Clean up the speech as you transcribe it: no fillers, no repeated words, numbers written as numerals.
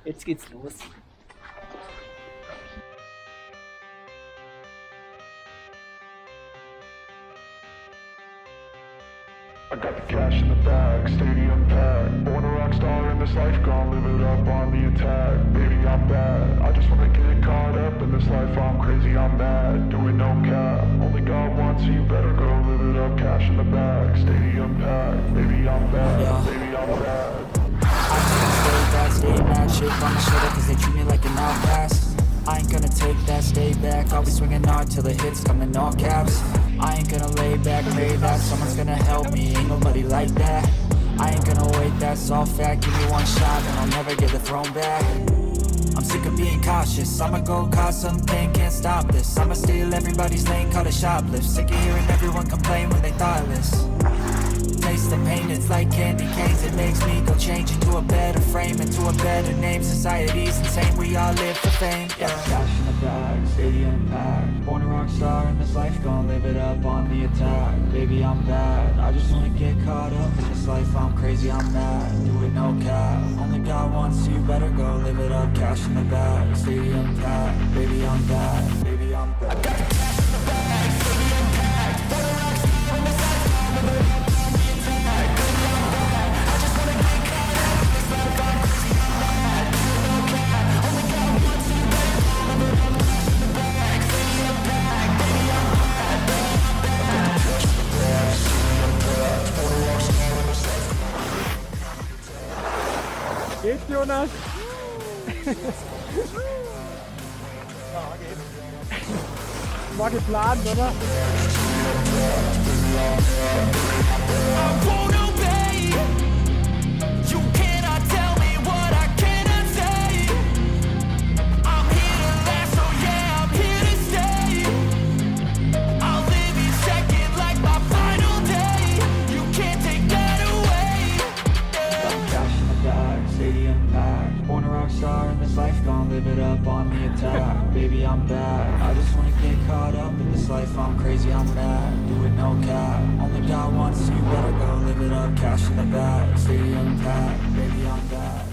Jetzt geht's los. I got the cash in the bag, stadium packed. Born a rock star in this life, gon' live it up on the attack. Baby, I'm bad, I just wanna get caught up in this life. I'm crazy, I'm mad, doing no cap. Only God wants so you better go live it up. Cash in the bag, stadium packed. Baby, I'm bad, baby, I'm bad. I stay mad, shake on my shoulder cause they treat me like an outcast. I ain't gonna take that, stay back. I'll be swinging hard till the hits come in all caps. I ain't gonna lay back, pray that someone's gonna help me, ain't nobody like that. I ain't gonna wait, that's all fact. Give me one shot and I'll never get the throne back. I'm sick of being cautious, I'ma go cause something, can't stop this. I'ma steal everybody's lane, call it shoplift. Sick of hearing everyone complain when they thoughtless. Taste the pain, it's like candy canes. It makes me go change into a better frame, into a better name. Society's insane, we all live for fame, yeah. Cash in the bag, stadium packed. Born a rock star in this life, gon' live it up on the attack. Baby, I'm bad, I just wanna get caught up in this life. I'm crazy, I'm mad, do it no cap. Only God wants you, better go live it up. Cash in the bag, stadium packed. Baby, I'm bad, baby, I'm bad. I got the cash in the bag, stadium packed. Born a rock star in this life, gon' live it up. Geht, Jonas? War geplant, oder? Star in this life, gon' live it up on the attack. Baby, I'm bad, I just wanna get caught up in this life. I'm crazy, I'm mad, do it no cap. Only God wants you, better go live it up. Cash in the bag, stadium packed. Baby, I'm bad.